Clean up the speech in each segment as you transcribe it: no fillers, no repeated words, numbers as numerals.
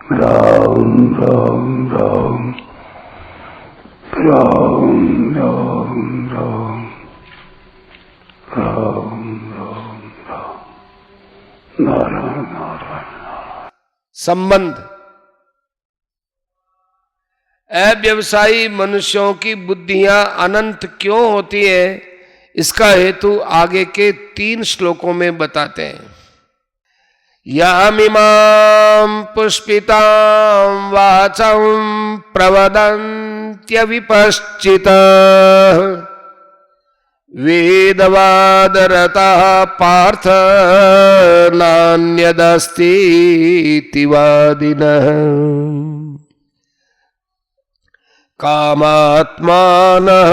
राम राम राम राम राम राम राम राम राम नारायण नारायण। संबंध। अव्यवसायी मनुष्यों की बुद्धियां अनंत क्यों होती है, इसका हेतु आगे के 3 श्लोकों में बताते हैं। यामिमां पुष्पितां वाचं प्रवदन्त्यविपश्चितः वेदवादरतः पार्थ नान्यदस्तीति वादिनः कामात्मानः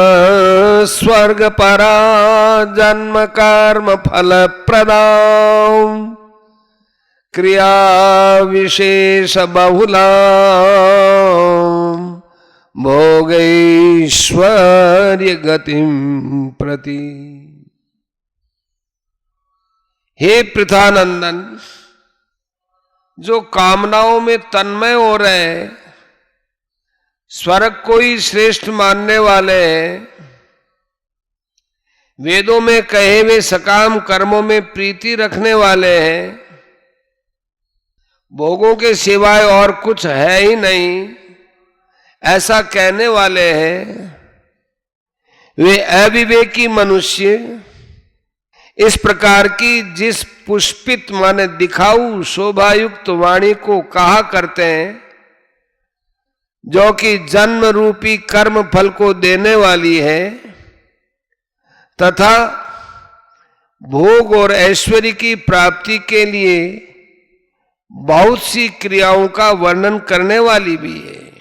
स्वर्गपरा जन्म कर्म फलप्रदाम् क्रिया विशेष बहुला भोगैश्वर्य गतिम प्रति। हे पृथानंदन, जो कामनाओं में तन्मय हो रहे हैं, स्वर्ग को ही श्रेष्ठ मानने वाले हैं, वेदों में कहे हुए सकाम कर्मों में प्रीति रखने वाले हैं, भोगों के सिवाय और कुछ है ही नहीं, ऐसा कहने वाले हैं, वे अविवेकी मनुष्य इस प्रकार की जिस पुष्पित माने दिखाऊ शोभायुक्त वाणी को कहा करते हैं, जो कि जन्म रूपी कर्म फल को देने वाली है तथा भोग और ऐश्वर्य की प्राप्ति के लिए बहुत सी क्रियाओं का वर्णन करने वाली भी है।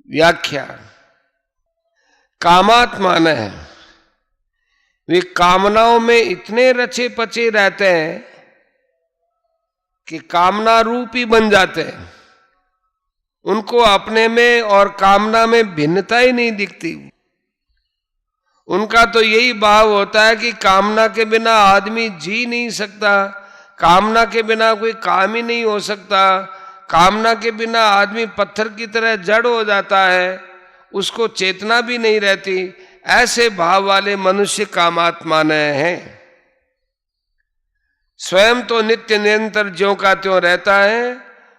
व्याख्या। कामात्मान है, वे कामनाओं में इतने रचे पचे रहते हैं कि कामना रूप ही बन जाते हैं। उनको अपने में और कामना में भिन्नता ही नहीं दिखती। उनका तो यही भाव होता है कि कामना के बिना आदमी जी नहीं सकता, कामना के बिना कोई काम ही नहीं हो सकता, कामना के बिना आदमी पत्थर की तरह जड़ हो जाता है, उसको चेतना भी नहीं रहती। ऐसे भाव वाले मनुष्य कामात्मान हैं। स्वयं तो नित्य निरंतर ज्यों का त्यों रहता है,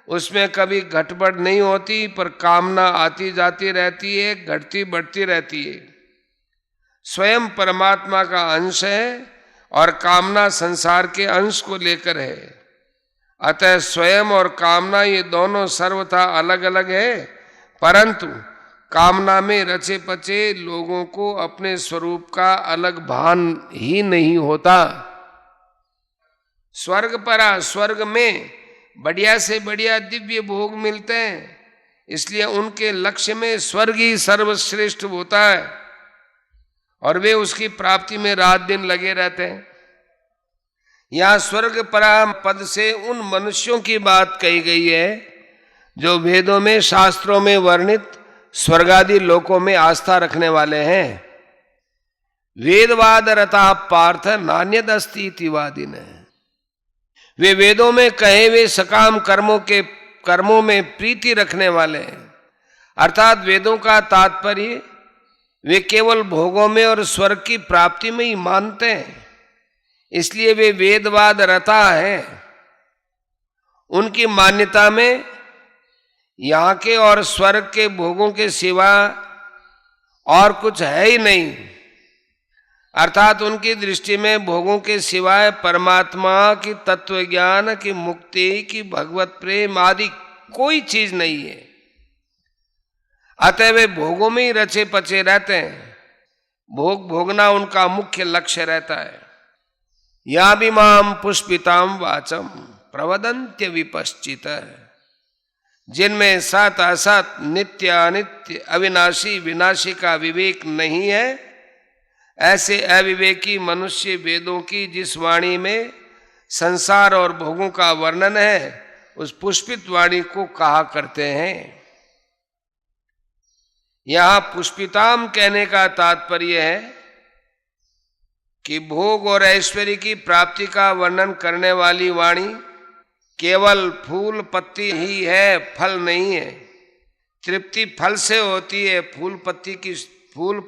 उसमें कभी घटबढ़ नहीं होती, पर कामना आती जाती रहती है, घटती बढ़ती रहती है। स्वयं परमात्मा का अंश है और कामना संसार के अंश को लेकर है। अतः स्वयं और कामना ये दोनों सर्वथा अलग अलग है, परंतु कामना में रचे पचे लोगों को अपने स्वरूप का अलग भान ही नहीं होता। स्वर्ग परा, स्वर्ग में बढ़िया से बढ़िया दिव्य भोग मिलते हैं, इसलिए उनके लक्ष्य में स्वर्ग ही सर्वश्रेष्ठ होता है और वे उसकी प्राप्ति में रात दिन लगे रहते हैं। यहां स्वर्ग परा पद से उन मनुष्यों की बात कही गई है जो वेदों में शास्त्रों में वर्णित स्वर्गादि लोकों में आस्था रखने वाले हैं। वेदवाद रता पार्थ नान्यद अस्ति इति वादिन है। वे वेदों में कहे हुए सकाम कर्मों में प्रीति रखने वाले हैं, अर्थात वेदों का तात्पर्य वे केवल भोगों में और स्वर्ग की प्राप्ति में ही मानते हैं, इसलिए वे वेदवाद रता है। उनकी मान्यता में यहाँ के और स्वर्ग के भोगों के सिवा और कुछ है ही नहीं, अर्थात उनकी दृष्टि में भोगों के सिवाय परमात्मा की तत्व ज्ञान की मुक्ति की भगवत प्रेम आदि कोई चीज नहीं है। अतः वे भोगों में ही रचे पचे रहते हैं। भोग भोगना उनका मुख्य लक्ष्य रहता है। यामिमां पुष्पितां वाचम प्रवदन्त्य विपश्चित, जिनमें सत असत नित्य अनित्य अविनाशी विनाशी का विवेक नहीं है, ऐसे अविवेकी मनुष्य वेदों की जिस वाणी में संसार और भोगों का वर्णन है, उस पुष्पित वाणी को कहा करते हैं। यहां पुष्पिताम कहने का तात्पर्य है कि भोग और ऐश्वर्य की प्राप्ति का वर्णन करने वाली वाणी केवल फूल पत्ती ही है, फल नहीं है। तृप्ति फल से होती है, फूल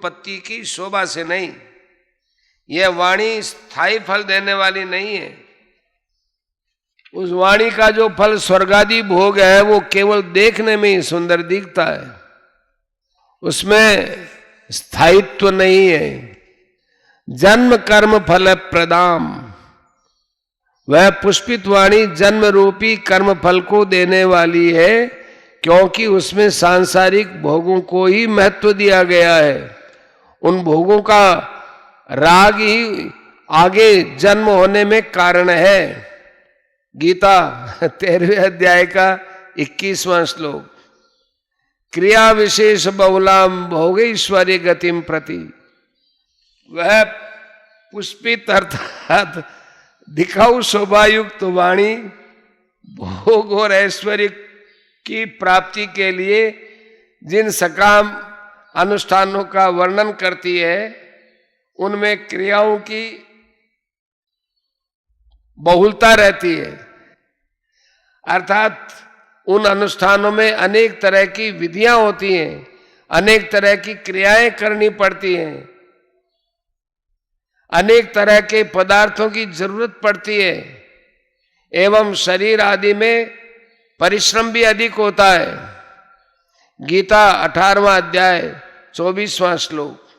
पत्ती की शोभा से नहीं। यह वाणी स्थायी फल देने वाली नहीं है। उस वाणी का जो फल स्वर्गादि भोग है वो केवल देखने में ही सुंदर दिखता है, उसमें स्थायित्व नहीं है। जन्म कर्म फल प्रदाम, वह पुष्पित वाणी जन्म रूपी कर्म फल को देने वाली है, क्योंकि उसमें सांसारिक भोगों को ही महत्व दिया गया है। उन भोगों का राग ही आगे जन्म होने में कारण है। गीता 13वें अध्याय का 21वां श्लोक। क्रिया विशेष बहुलाम भोगेश्वर्य गतिम प्रति, वह पुष्पित अर्थात दिखाऊ शोभायुक्त वाणी भोग और ऐश्वर्य की प्राप्ति के लिए जिन सकाम अनुष्ठानों का वर्णन करती है, उनमें क्रियाओं की बहुलता रहती है। अर्थात उन अनुष्ठानों में अनेक तरह की विधियां होती हैं, अनेक तरह की क्रियाएं करनी पड़ती हैं, अनेक तरह के पदार्थों की जरूरत पड़ती है, एवं शरीर आदि में परिश्रम भी अधिक होता है। गीता 18वां अध्याय 24वां श्लोक।